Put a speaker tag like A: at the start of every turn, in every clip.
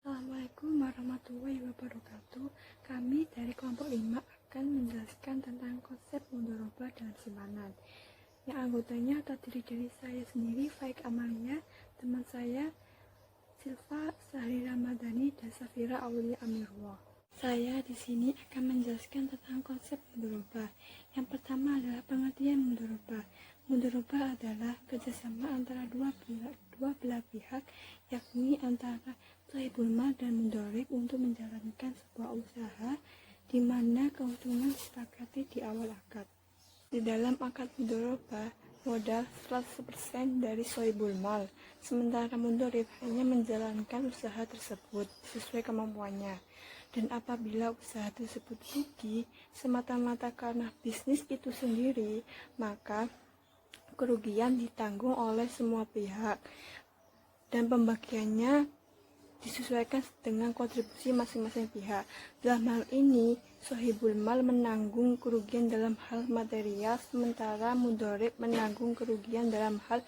A: Assalamualaikum warahmatullahi wabarakatuh. Kami dari kelompok 5 akan menjelaskan tentang konsep mudharabah dan simpanan. Yang anggotanya terdiri dari saya sendiri, Faik Amalia, teman saya Silva Sahri Ramadhani, dan Safira Aulia Amirullah. Saya di sini akan menjelaskan tentang konsep mudharabah. Yang pertama adalah pengertian mudharabah. Mudharabah adalah kerjasama antara dua belah pihak, yakni antara sahibul mal dan mudharib untuk menjalankan sebuah usaha di mana keuntungan disepakati di awal akad. Di dalam akad mudharabah, modal 100% dari sahibul mal, sementara mudharib hanya menjalankan usaha tersebut sesuai kemampuannya. Dan apabila usaha tersebut rugi semata-mata karena bisnis itu sendiri, maka kerugian ditanggung oleh semua pihak dan pembagiannya disesuaikan dengan kontribusi masing-masing pihak. Dalam hal ini, sahibul mal menanggung kerugian dalam hal material, sementara mudharib menanggung kerugian dalam hal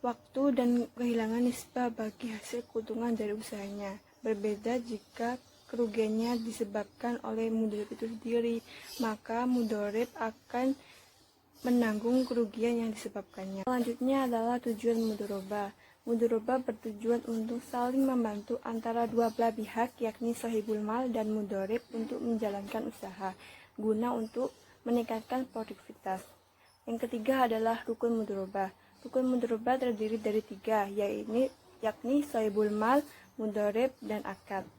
A: waktu dan kehilangan nisbah bagi hasil keuntungan dari usahanya. Berbeda jika kerugiannya disebabkan oleh mudharib itu sendiri, maka mudharib akan menanggung kerugian yang disebabkannya. Selanjutnya adalah tujuan mudharabah. Mudharabah bertujuan untuk saling membantu antara dua belah pihak, yakni sahibul mal dan mudharib, untuk menjalankan usaha guna untuk meningkatkan produktivitas. Yang ketiga adalah rukun mudharabah. Rukun mudharabah terdiri dari 3, yakni sahibul mal, mudharib, dan akad.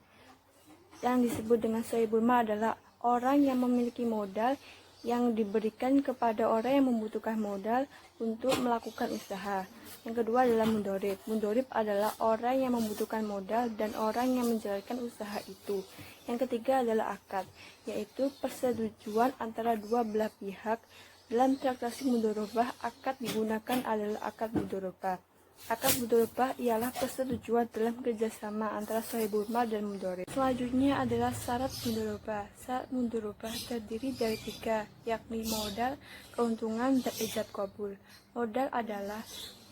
A: Yang disebut dengan sahibul mal adalah orang yang memiliki modal yang diberikan kepada orang yang membutuhkan modal untuk melakukan usaha. Yang kedua adalah mudharib. Mudharib adalah orang yang membutuhkan modal dan orang yang menjalankan usaha itu. Yang ketiga adalah akad, yaitu persetujuan antara dua belah pihak. Dalam transaksi mudharabah, akad digunakan adalah akad mudharabah. Akad mudharabah ialah persetujuan dalam kerjasama antara sahibul mal dan mudharib. Selanjutnya adalah syarat mudharabah. Syarat mudharabah terdiri dari 3, yakni modal, keuntungan, dan ijab kabul. Modal adalah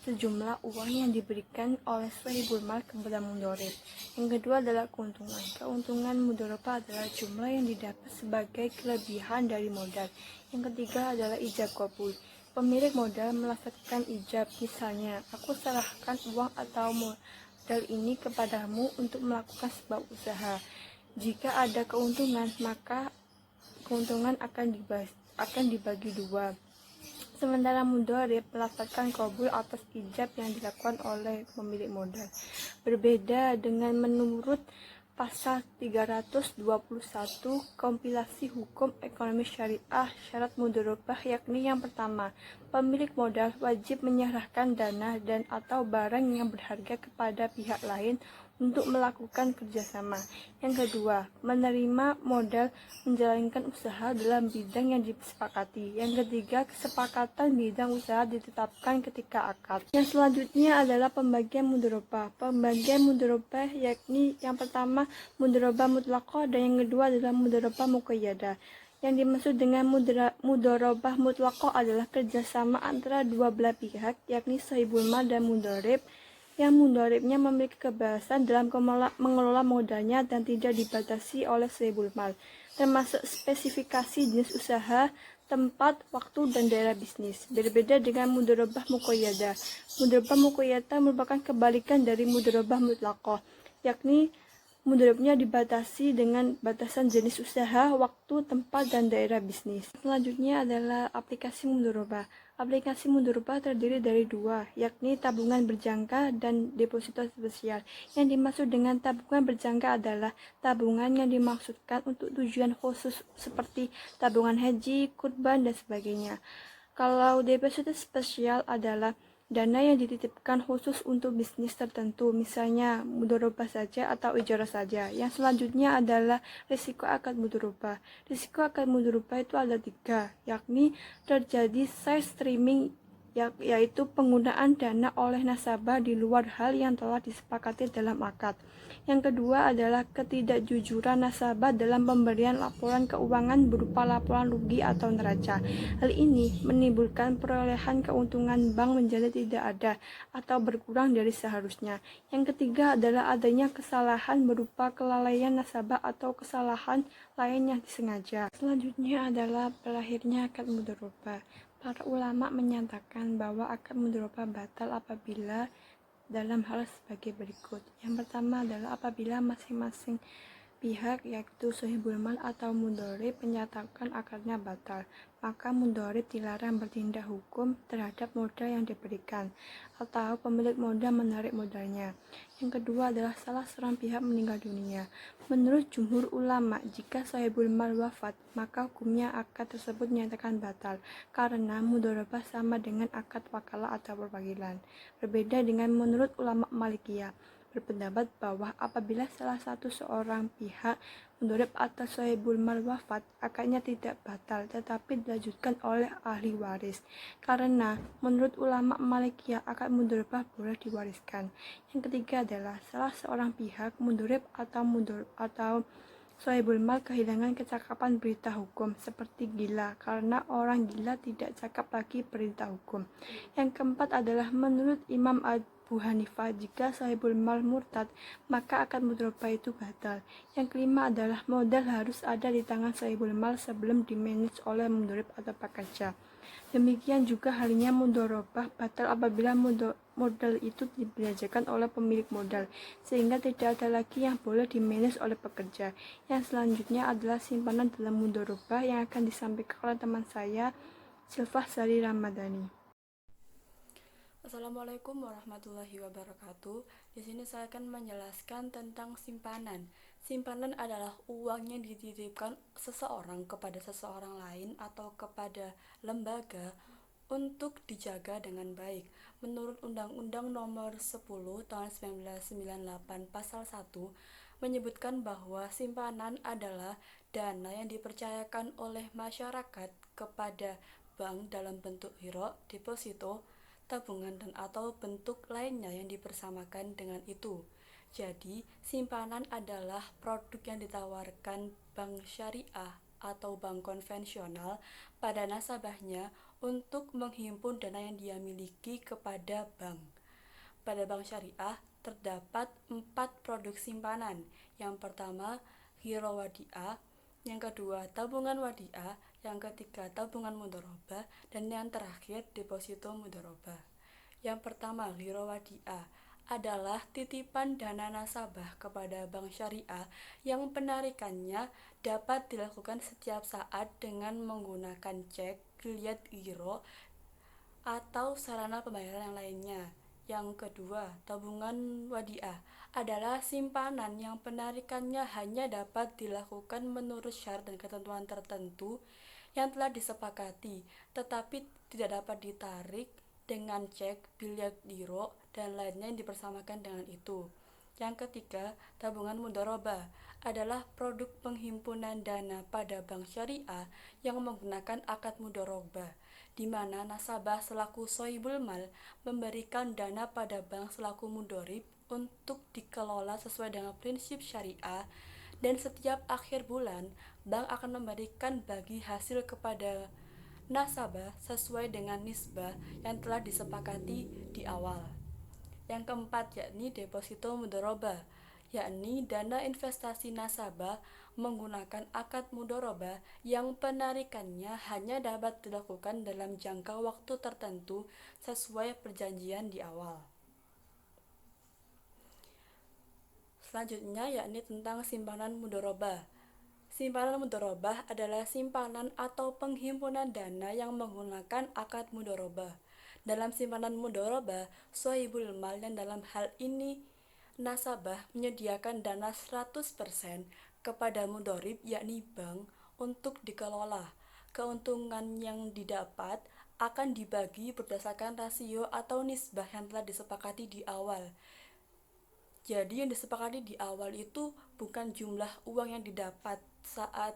A: sejumlah uang yang diberikan oleh sahibul mal kepada mudharib. Yang kedua adalah keuntungan. Keuntungan mudharabah adalah jumlah yang didapat sebagai kelebihan dari modal. Yang ketiga adalah ijab kabul. Pemilik modal melafazkan ijab, misalnya, aku serahkan uang atau modal ini kepadamu untuk melakukan sebuah usaha. Jika ada keuntungan, maka keuntungan akan dibagi 2. Sementara mudharib melafazkan qabul atas ijab yang dilakukan oleh pemilik modal. Berbeda dengan menurut Pasal 321 Kompilasi Hukum Ekonomi Syariah, syarat mudharabah yakni yang pertama, pemilik modal wajib menyerahkan dana dan atau barang yang berharga kepada pihak lain untuk melakukan kerjasama. Yang kedua, menerima modal menjalankan usaha dalam bidang yang disepakati. Yang ketiga, kesepakatan bidang usaha ditetapkan ketika akad. Yang selanjutnya adalah pembagian mudharabah. Pembagian mudharabah yakni yang pertama mudharabah mutlaqah dan yang kedua adalah mudharabah muqayyadah. Yang dimaksud dengan mudharabah mutlaqah adalah kerjasama antara dua belah pihak, yakni sahibul mal dan mudharib, yang mudharibnya memiliki kebebasan dalam mengelola modalnya dan tidak dibatasi oleh sahibul mal, termasuk spesifikasi jenis usaha, tempat, waktu, dan daerah bisnis. Berbeda dengan mudharabah muqayyadah. Mudharabah muqayyadah merupakan kebalikan dari mudharabah mutlaqah, yakni mudharibnya dibatasi dengan batasan jenis usaha, waktu, tempat, dan daerah bisnis. Selanjutnya adalah aplikasi mudharabah. Aplikasi mudharabah terdiri dari 2, yakni tabungan berjangka dan deposito spesial. Yang dimaksud dengan tabungan berjangka adalah tabungan yang dimaksudkan untuk tujuan khusus seperti tabungan haji, kurban, dan sebagainya. Kalau deposito spesial adalah dana yang dititipkan khusus untuk bisnis tertentu, misalnya mudharabah saja atau ijarah saja. Yang selanjutnya adalah risiko akad mudharabah. Risiko akad mudharabah itu ada 3, yakni terjadi side streaming yaitu penggunaan dana oleh nasabah di luar hal yang telah disepakati dalam akad. Yang kedua adalah ketidakjujuran nasabah dalam pemberian laporan keuangan berupa laporan rugi atau neraca. Hal ini menimbulkan perolehan keuntungan bank menjadi tidak ada atau berkurang dari seharusnya. Yang ketiga adalah adanya kesalahan berupa kelalaian nasabah atau kesalahan lain yang disengaja. Selanjutnya adalah berakhirnya akad mudharabah. Para ulama menyatakan bahwa akad mudharabah batal apabila dalam hal sebagai berikut. Yang pertama adalah apabila masing-masing pihak yaitu sohibul mal atau mudharib menyatakan akadnya batal, maka mudharib dilarang bertindak hukum terhadap modal yang diberikan atau pemilik modal menarik modalnya. Yang kedua adalah salah seorang pihak meninggal dunia. Menurut jumhur ulama, jika sohibul mal wafat, maka hukumnya akad tersebut dinyatakan batal karena mudharabah sama dengan akad wakalah atau perwakilan. Berbeda dengan menurut ulama Malikiyah, berpendapat bahwa apabila salah satu seorang pihak mudharib atau sohibul mal wafat, akadnya tidak batal tetapi dilanjutkan oleh ahli waris. Karena menurut ulama Malikiyah akad mudharabah boleh diwariskan. Yang ketiga adalah salah seorang pihak mudharib atau sohibul mal kehilangan kecakapan berita hukum seperti gila, karena orang gila tidak cakap lagi berita hukum. Yang keempat adalah menurut Imam Abu Hanifah, jika sohibul mal murtad, maka akad mudharabah itu batal. Yang kelima adalah modal harus ada di tangan sohibul mal sebelum dimanage oleh mudharib atau pekerja. Demikian juga halnya mudharabah batal apabila modal itu dibelanjakan oleh pemilik modal, sehingga tidak ada lagi yang boleh dimanage oleh pekerja. Yang selanjutnya adalah simpanan dalam mudharabah yang akan disampaikan oleh teman saya, Silvah Sari Ramadhani.
B: Assalamualaikum warahmatullahi wabarakatuh. Di sini saya akan menjelaskan tentang simpanan. Simpanan adalah uang yang dititipkan seseorang kepada seseorang lain atau kepada lembaga untuk dijaga dengan baik. Menurut Undang-Undang Nomor 10 Tahun 1998 Pasal 1 menyebutkan bahwa simpanan adalah dana yang dipercayakan oleh masyarakat kepada bank dalam bentuk giro, deposito, tabungan dan atau bentuk lainnya yang dipersamakan dengan itu. Jadi, simpanan adalah produk yang ditawarkan bank syariah atau bank konvensional pada nasabahnya untuk menghimpun dana yang dia miliki kepada bank. Pada bank syariah terdapat 4 produk simpanan. Yang pertama, giro wadiah, yang kedua tabungan wadiah, yang ketiga tabungan mudharabah, dan yang terakhir deposito mudharabah. Yang pertama, giro wadiah adalah titipan dana nasabah kepada bank syariah yang penarikannya dapat dilakukan setiap saat dengan menggunakan cek, biliet giro, atau sarana pembayaran yang lainnya. Yang kedua, tabungan wadiah adalah simpanan yang penarikannya hanya dapat dilakukan menurut syarat dan ketentuan tertentu yang telah disepakati, tetapi tidak dapat ditarik dengan cek, biliet giro, dan lainnya yang dipersamakan dengan itu. Yang ketiga, tabungan mudharabah adalah produk penghimpunan dana pada bank syariah yang menggunakan akad mudharabah, di mana nasabah selaku sohibul mal memberikan dana pada bank selaku mudharib untuk dikelola sesuai dengan prinsip syariah, dan setiap akhir bulan bank akan memberikan bagi hasil kepada nasabah sesuai dengan nisbah yang telah disepakati di awal. Yang keempat yakni deposito mudharabah, yakni dana investasi nasabah menggunakan akad mudharabah yang penarikannya hanya dapat dilakukan dalam jangka waktu tertentu sesuai perjanjian di awal. Selanjutnya yakni tentang simpanan mudharabah. Simpanan mudharabah adalah simpanan atau penghimpunan dana yang menggunakan akad mudharabah. Dalam simpanan mudharabah, sohibul mal yang dalam hal ini nasabah menyediakan dana 100% kepada mudharib yakni bank untuk dikelola. Keuntungan yang didapat akan dibagi berdasarkan rasio atau nisbah yang telah disepakati di awal. Jadi yang disepakati di awal itu bukan jumlah uang yang didapat saat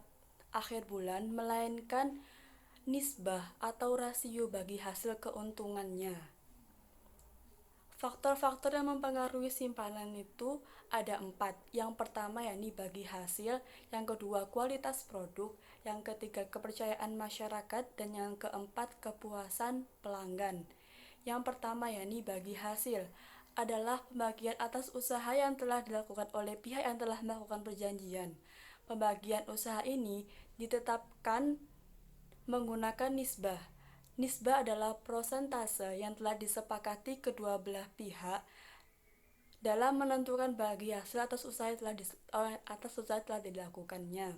B: akhir bulan, melainkan nisbah atau rasio bagi hasil keuntungannya. Faktor-faktor yang mempengaruhi simpanan itu ada 4. Yang pertama yakni bagi hasil, yang kedua kualitas produk, yang ketiga kepercayaan masyarakat, dan yang keempat kepuasan pelanggan. Yang pertama yakni bagi hasil adalah pembagian atas usaha yang telah dilakukan oleh pihak yang telah melakukan perjanjian. Pembagian usaha ini ditetapkan menggunakan nisbah. Nisbah adalah prosentase yang telah disepakati kedua belah pihak dalam menentukan bagi hasil atas usaha yang telah dilakukannya.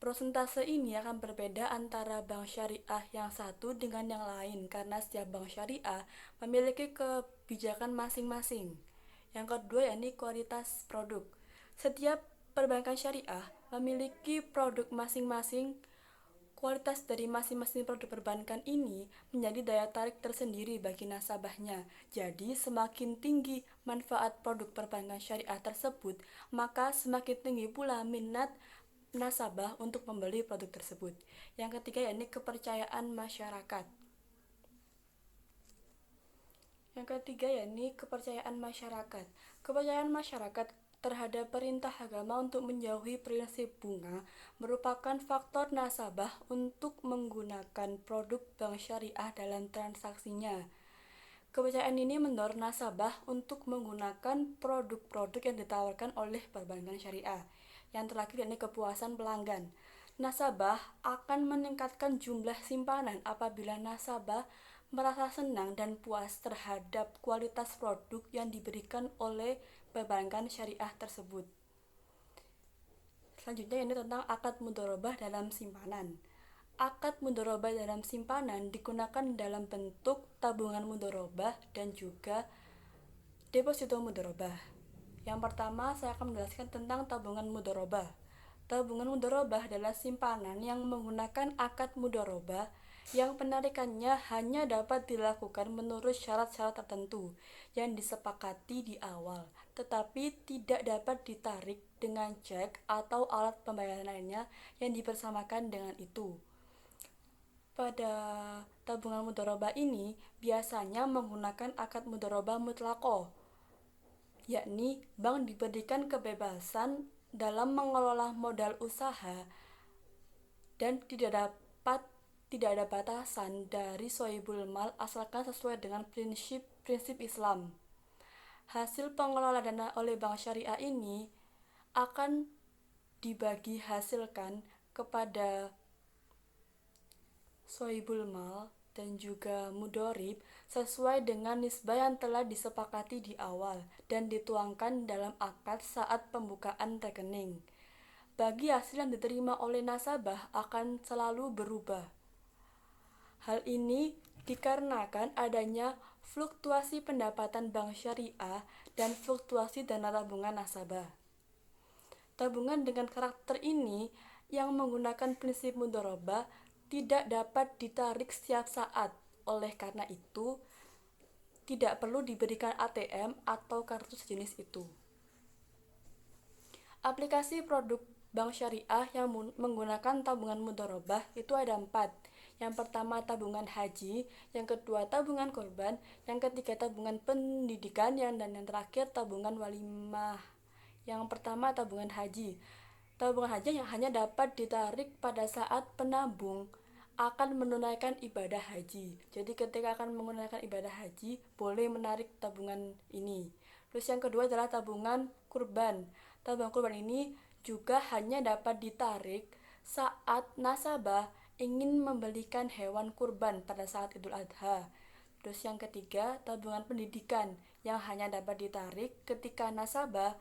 B: Prosentase ini akan berbeda antara bank syariah yang satu dengan yang lain karena setiap bank syariah memiliki kebijakan masing-masing. Yang kedua yakni kualitas produk. Setiap perbankan syariah memiliki produk masing-masing. Kualitas dari masing-masing produk perbankan ini menjadi daya tarik tersendiri bagi nasabahnya. Jadi, semakin tinggi manfaat produk perbankan syariah tersebut, maka semakin tinggi pula minat nasabah untuk membeli produk tersebut. Yang ketiga yakni kepercayaan masyarakat. Kepercayaan masyarakat terhadap perintah agama untuk menjauhi prinsip bunga merupakan faktor nasabah untuk menggunakan produk bank syariah dalam transaksinya. Kepercayaan ini mendorong nasabah untuk menggunakan produk-produk yang ditawarkan oleh perbankan syariah. Yang terakhir yakni kepuasan pelanggan. Nasabah akan meningkatkan jumlah simpanan apabila nasabah merasa senang dan puas terhadap kualitas produk yang diberikan oleh perbankan syariah tersebut. Selanjutnya ini tentang akad mudharabah dalam simpanan. Akad mudharabah dalam simpanan digunakan dalam bentuk tabungan mudharabah dan juga deposito mudharabah. Yang pertama, saya akan menjelaskan tentang tabungan mudharabah. Tabungan mudharabah adalah simpanan yang menggunakan akad mudharabah yang penarikannya hanya dapat dilakukan menurut syarat-syarat tertentu yang disepakati di awal, tetapi tidak dapat ditarik dengan cek atau alat pembayaran lainnya yang dipersamakan dengan itu. Pada tabungan mudharabah ini biasanya menggunakan akad mudharabah mutlaqah, yakni bank diberikan kebebasan dalam mengelola modal usaha dan tidak ada batasan dari sohibul mal asalkan sesuai dengan prinsip Islam. Hasil pengelola dana oleh bank syariah ini akan dibagi hasilkan kepada sohibul mal dan juga mudharib sesuai dengan nisbah yang telah disepakati di awal dan dituangkan dalam akad saat pembukaan rekening. Bagi hasil yang diterima oleh nasabah akan selalu berubah. Hal ini dikarenakan adanya fluktuasi pendapatan bank syariah dan fluktuasi dana tabungan nasabah. Tabungan dengan karakter ini yang menggunakan prinsip mudharabah tidak dapat ditarik setiap saat. Oleh karena itu, tidak perlu diberikan ATM atau kartu sejenis itu. Aplikasi produk bank syariah yang menggunakan tabungan mudharabah itu ada 4. Yang pertama tabungan haji, yang kedua tabungan kurban, yang ketiga tabungan pendidikan, dan yang terakhir tabungan walimah. Yang pertama tabungan haji. Tabungan haji yang hanya dapat ditarik pada saat penabung akan menunaikan ibadah haji. Jadi ketika akan menggunakan ibadah haji, boleh menarik tabungan ini. Terus yang kedua adalah tabungan kurban. Tabungan kurban ini juga hanya dapat ditarik saat nasabah ingin membelikan hewan kurban pada saat Idul Adha. Terus yang ketiga, tabungan pendidikan yang hanya dapat ditarik ketika nasabah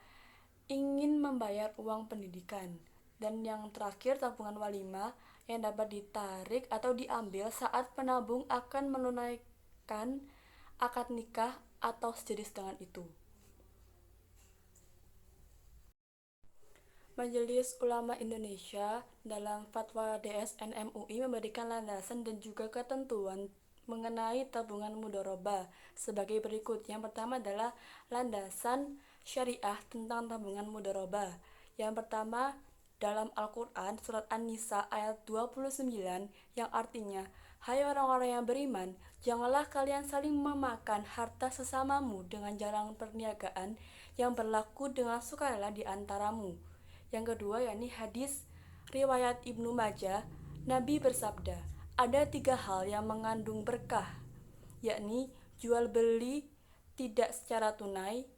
B: ingin membayar uang pendidikan. Dan yang terakhir, tabungan walimah yang dapat ditarik atau diambil saat penabung akan menunaikan akad nikah atau sejenis dengan itu. Majelis Ulama Indonesia dalam Fatwa DSN MUI memberikan landasan dan juga ketentuan mengenai tabungan mudharabah sebagai berikut. Yang pertama adalah landasan syariah tentang tabungan mudharabah. Yang pertama, dalam Al-Quran surat An-Nisa ayat 29 yang artinya, "Hai orang-orang yang beriman, janganlah kalian saling memakan harta sesamamu dengan jalan perniagaan yang berlaku dengan sukarela di antaramu." Yang kedua yakni hadis riwayat Ibnu Majah, Nabi bersabda, "Ada 3 hal yang mengandung berkah, yakni jual beli tidak secara tunai,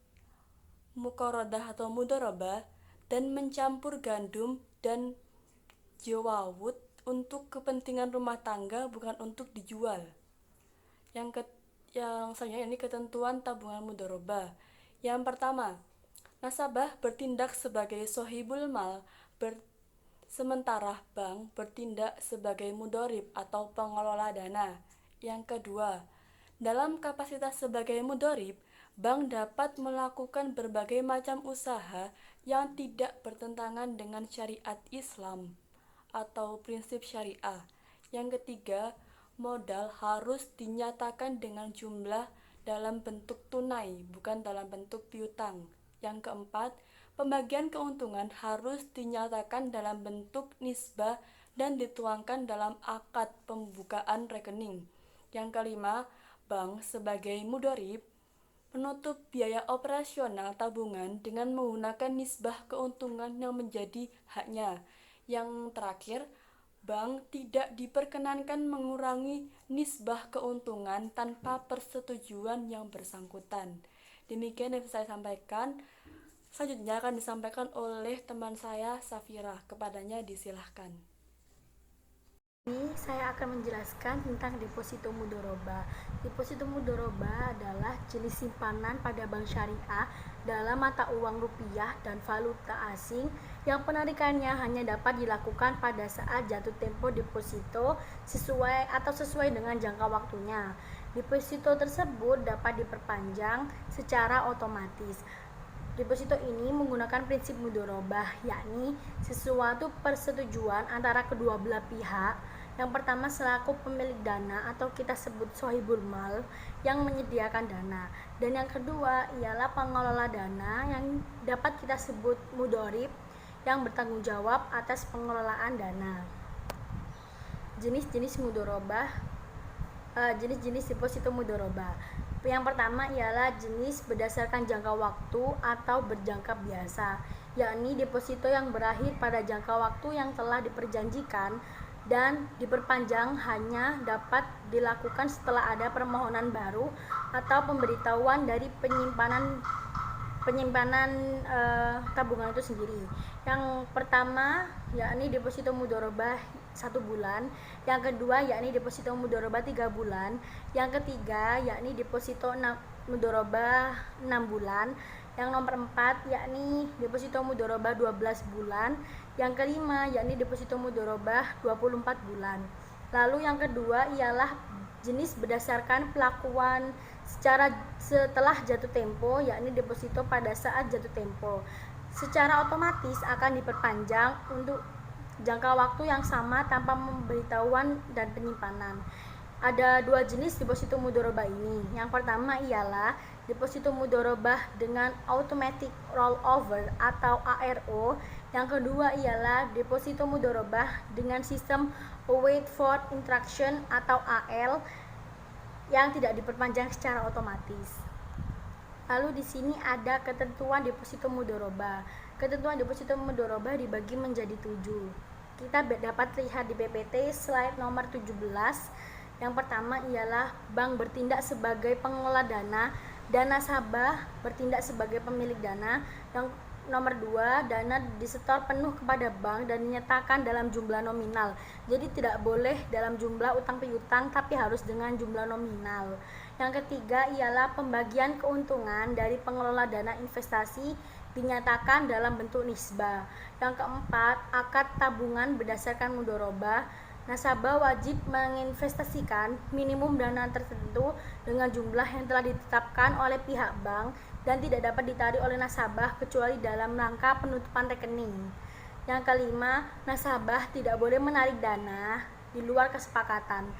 B: muqaradah atau mudharabah, dan mencampur gandum dan jewawut untuk kepentingan rumah tangga bukan untuk dijual." Yang selanjutnya ini ketentuan tabungan mudharabah. Yang pertama, nasabah bertindak sebagai sohibul mal, sementara bank bertindak sebagai mudharib atau pengelola dana. Yang kedua, dalam kapasitas sebagai mudharib, bank dapat melakukan berbagai macam usaha yang tidak bertentangan dengan syariat Islam atau prinsip syariah. Yang ketiga, modal harus dinyatakan dengan jumlah dalam bentuk tunai, bukan dalam bentuk piutang. Yang keempat, pembagian keuntungan harus dinyatakan dalam bentuk nisbah dan dituangkan dalam akad pembukaan rekening. Yang kelima, bank sebagai mudharib menutup biaya operasional tabungan dengan menggunakan nisbah keuntungan yang menjadi haknya. Yang terakhir, bank tidak diperkenankan mengurangi nisbah keuntungan tanpa persetujuan yang bersangkutan. Demikian yang saya sampaikan. Selanjutnya akan disampaikan oleh teman saya, Safira. Kepadanya disilahkan.
C: Ini saya akan menjelaskan tentang deposito mudharabah. Deposito mudharabah adalah jenis simpanan pada bank syariah dalam mata uang rupiah dan valuta asing yang penarikannya hanya dapat dilakukan pada saat jatuh tempo deposito sesuai dengan jangka waktunya. Deposito tersebut dapat diperpanjang secara otomatis. Deposito ini menggunakan prinsip mudharabah, yakni sesuatu persetujuan antara kedua belah pihak. Yang pertama selaku pemilik dana atau kita sebut sohibul mal yang menyediakan dana, dan yang kedua ialah pengelola dana yang dapat kita sebut mudharib yang bertanggung jawab atas pengelolaan dana. Jenis-jenis mudharabah, jenis-jenis deposito mudharabah. Yang pertama ialah jenis berdasarkan jangka waktu atau berjangka biasa, yakni deposito yang berakhir pada jangka waktu yang telah diperjanjikan dan diperpanjang hanya dapat dilakukan setelah ada permohonan baru atau pemberitahuan dari penyimpanan tabungan itu sendiri. Yang pertama yakni deposito mudharabah 1 bulan, yang kedua yakni deposito mudharabah 3 bulan, yang ketiga yakni deposito mudharabah 6 bulan, yang nomor 4 yakni deposito mudharabah 12 bulan, yang kelima yakni deposito mudharabah 24 bulan. Lalu yang kedua ialah jenis berdasarkan pelakuan setelah jatuh tempo, yakni deposito pada saat jatuh tempo. Secara otomatis akan diperpanjang untuk jangka waktu yang sama tanpa pemberitahuan dan penyimpanan. Ada 2 jenis deposito mudharabah ini. Yang pertama ialah deposito mudharabah dengan automatic rollover atau ARO. Yang kedua ialah deposito mudharabah dengan sistem await for instruction atau AL yang tidak diperpanjang secara otomatis. Lalu di sini ada ketentuan deposito mudharabah. Ketentuan deposito mudharabah dibagi menjadi 7. Kita dapat lihat di PPT slide nomor 17. Yang pertama ialah bank bertindak sebagai pengelola dana dan nasabah bertindak sebagai pemilik dana. Yang nomor 2, dana disetor penuh kepada bank dan dinyatakan dalam jumlah nominal. Jadi tidak boleh dalam jumlah utang piutang, tapi harus dengan jumlah nominal. Yang ketiga ialah pembagian keuntungan dari pengelola dana investasi dinyatakan dalam bentuk nisbah. Yang keempat, akad tabungan berdasarkan mudharabah. Nasabah wajib menginvestasikan minimum dana tertentu dengan jumlah yang telah ditetapkan oleh pihak bank dan tidak dapat ditarik oleh nasabah kecuali dalam rangka penutupan rekening. Yang kelima, nasabah tidak boleh menarik dana di luar kesepakatan.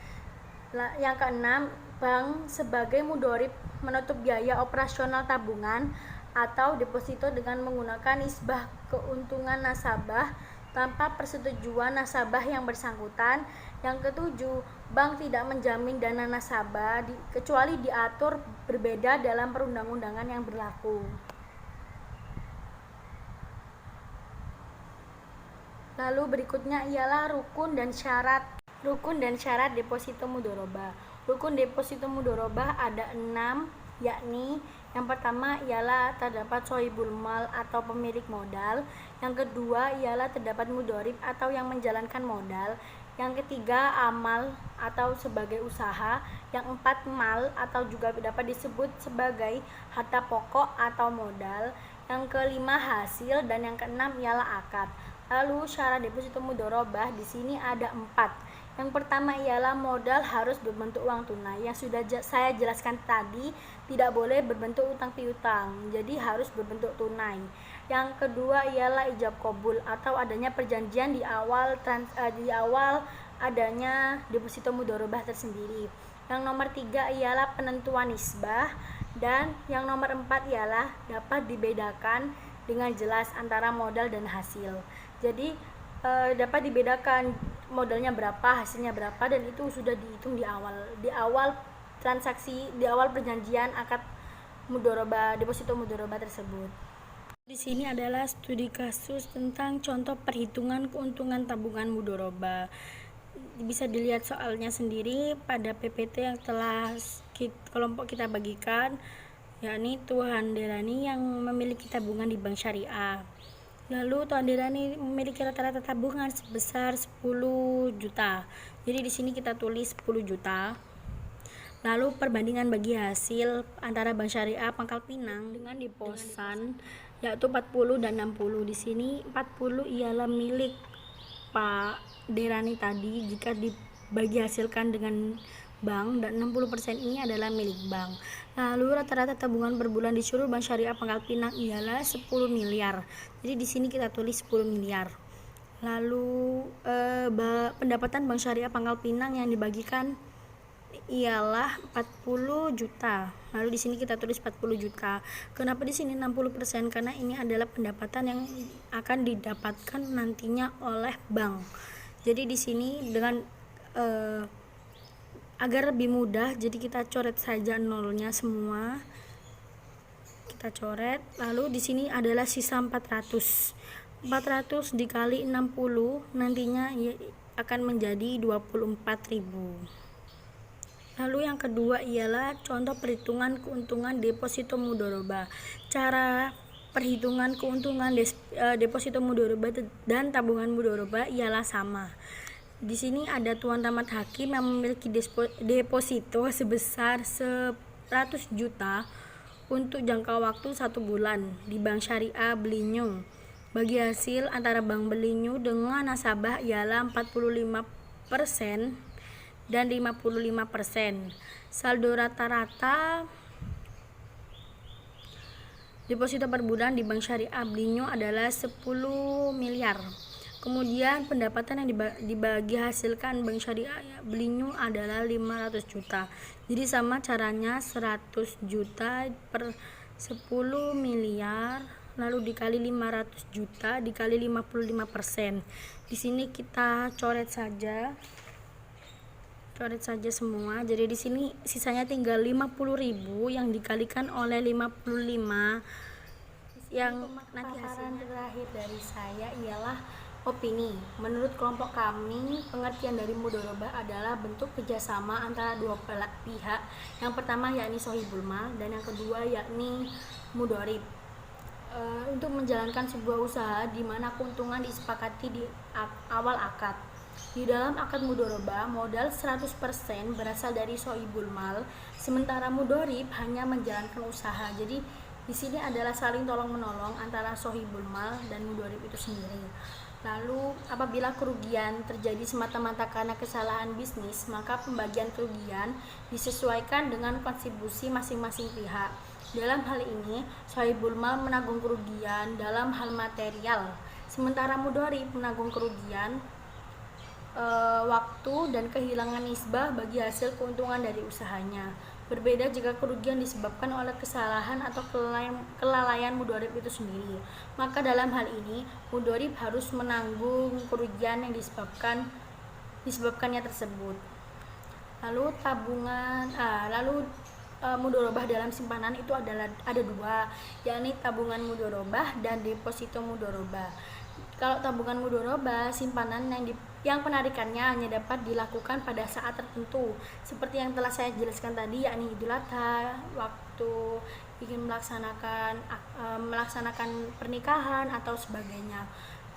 C: Yang keenam, bank sebagai mudharib menutup biaya operasional tabungan atau deposito dengan menggunakan nisbah keuntungan nasabah tanpa persetujuan nasabah yang bersangkutan. Yang ketujuh, bank tidak menjamin dana nasabah kecuali diatur berbeda dalam perundang-undangan yang berlaku. Lalu berikutnya ialah rukun dan syarat. Rukun dan syarat deposito mudharabah. Rukun deposito mudharabah ada 6, yakni yang pertama ialah terdapat sohibul mal atau pemilik modal. Yang kedua ialah terdapat mudharib atau yang menjalankan modal. Yang ketiga amal atau sebagai usaha. Yang empat mal atau juga dapat disebut sebagai harta pokok atau modal. Yang kelima hasil dan yang keenam ialah akad. Lalu syarat deposito mudharabah di sini ada 4. Yang pertama ialah modal harus berbentuk uang tunai. Yang sudah saya jelaskan tadi, tidak boleh berbentuk utang piutang, jadi harus berbentuk tunai. Yang kedua ialah ijab qabul atau adanya perjanjian di awal adanya deposito mudharabah tersendiri. Yang nomor 3 ialah penentuan nisbah, dan yang nomor 4 ialah dapat dibedakan dengan jelas antara modal dan hasil. Jadi dapat dibedakan modalnya berapa, hasilnya berapa, dan itu sudah dihitung di awal transaksi, di awal perjanjian akad mudharabah, deposito mudharabah tersebut. Di sini adalah studi kasus tentang contoh perhitungan keuntungan tabungan mudharabah. Bisa dilihat soalnya sendiri pada PPT yang telah kelompok kita bagikan, yakni Tuhan Derani yang memiliki tabungan di Bank Syariah. Lalu Tuan Derani memiliki rata-rata tabungan sebesar 10 juta. Jadi di sini kita tulis 10 juta. Lalu perbandingan bagi hasil antara Bank Syariah Pangkal Pinang dengan Deposan yaitu 40 dan 60. Di sini 40 ialah milik Pak Derani tadi jika dibagi hasilkan dengan bank, dan 60% ini adalah milik bank. Lalu rata-rata tabungan per bulan di seluruh Bank Syariah Pangkal Pinang ialah 10 miliar. Jadi di sini kita tulis 10 miliar. Lalu pendapatan Bank Syariah Pangkal Pinang yang dibagikan ialah 40 juta. Lalu di sini kita tulis 40 juta. Kenapa di sini 60%? Karena ini adalah pendapatan yang akan didapatkan nantinya oleh bank. Jadi di sini dengan agar lebih mudah, jadi kita coret saja nolnya semua. Kita coret. Lalu di sini adalah sisa 400. 400 dikali 60 nantinya akan menjadi 24.000. Lalu yang kedua ialah contoh perhitungan keuntungan deposito mudharabah. Cara perhitungan keuntungan deposito mudharabah dan tabungan mudharabah ialah sama. Di sini ada Tuan Rahmat Hakim yang memiliki deposito sebesar 100 juta untuk jangka waktu 1 bulan di Bank Syariah Belinyu. Bagi hasil antara Bank Belinyu dengan nasabah ialah 45% dan 55%. Saldo rata-rata deposito per bulan di Bank Syariah Belinyu adalah 10 miliar. Kemudian pendapatan yang dibagi hasilkan Bank Syariah Belinyu adalah 500 juta. Jadi sama caranya 100 juta per 10 miliar lalu dikali 500 juta dikali 55%. Di sini kita coret saja semua. Jadi di sini sisanya tinggal 50.000 yang dikalikan oleh 55 yang nanti hasilnya. Terakhir dari saya ialah opini. Menurut kelompok kami, pengertian dari mudharabah adalah bentuk kerjasama antara dua pihak. Yang pertama yakni sohibul mal, dan yang kedua yakni mudharib. Untuk menjalankan sebuah usaha di mana keuntungan disepakati di awal akad. Di dalam akad mudharabah, modal 100% berasal dari sohibul mal, sementara mudharib hanya menjalankan usaha. Jadi di sini adalah saling tolong-menolong antara sohibul mal dan mudharib itu sendiri. Lalu apabila kerugian terjadi semata-mata karena kesalahan bisnis, maka pembagian kerugian disesuaikan dengan kontribusi masing-masing pihak. Dalam hal ini, sohibul mal menanggung kerugian dalam hal material, sementara mudharib menanggung kerugian waktu dan kehilangan nisbah bagi hasil keuntungan dari usahanya. Berbeda jika kerugian disebabkan oleh kesalahan atau kelalaian mudorib itu sendiri. Maka dalam hal ini, mudorib harus menanggung kerugian yang disebabkannya tersebut. Lalu mudorobah dalam simpanan itu ada dua, yakni tabungan mudorobah dan deposito mudorobah. Kalau tabungan mudorobah, simpanan yang penarikannya hanya dapat dilakukan pada saat tertentu, seperti yang telah saya jelaskan tadi, yakni Idul Adha, waktu ingin melaksanakan pernikahan atau sebagainya.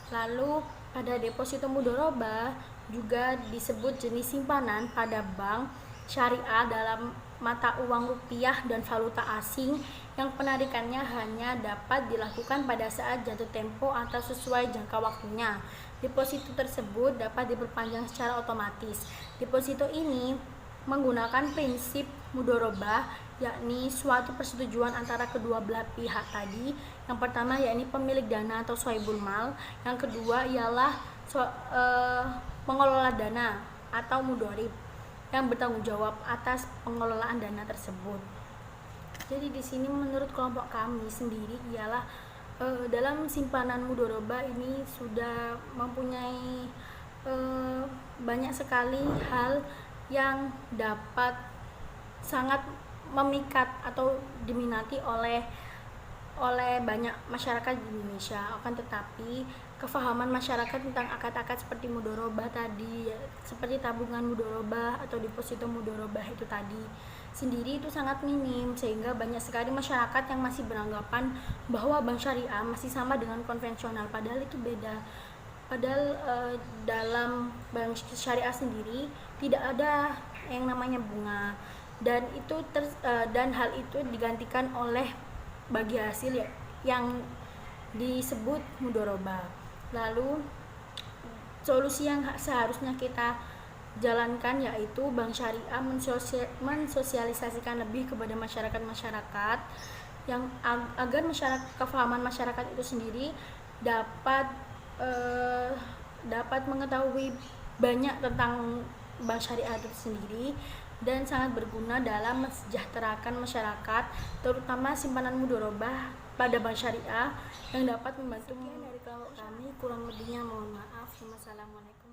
C: Lalu pada deposito mudorobah juga disebut jenis simpanan pada bank syariah dalam mata uang rupiah dan valuta asing yang penarikannya hanya dapat dilakukan pada saat jatuh tempo atau sesuai jangka waktunya. Deposito tersebut dapat diperpanjang secara otomatis. Deposito ini menggunakan prinsip mudorobah, yakni suatu persetujuan antara kedua belah pihak tadi. Yang pertama yakni pemilik dana atau sohibul mal, yang kedua ialah pengelola dana atau mudorib yang bertanggung jawab atas pengelolaan dana tersebut. Jadi di sini menurut kelompok kami sendiri ialah dalam simpanan mudorobah ini sudah mempunyai banyak sekali hal yang dapat sangat memikat atau diminati oleh banyak masyarakat di Indonesia. Akan tetapi kefahaman masyarakat tentang akad-akad seperti mudorobah tadi, seperti tabungan mudorobah atau deposito mudorobah itu tadi sendiri itu sangat minim, sehingga banyak sekali masyarakat yang masih beranggapan bahwa bank syariah masih sama dengan konvensional, padahal itu beda. Padahal dalam bank syariah sendiri tidak ada yang namanya bunga, dan hal itu digantikan oleh bagi hasil yang disebut mudorobah. Lalu solusi yang seharusnya kita jalankan yaitu bank syariah mensosialisasikan lebih kepada masyarakat yang agar kefahaman masyarakat itu sendiri dapat mengetahui banyak tentang bank syariah itu sendiri dan sangat berguna dalam mensejahterakan masyarakat, terutama simpanan mudorobah pada bank syariah yang dapat membantu. Sekian dari kelompok kami, kurang lebihnya mohon maaf. Wassalamualaikum.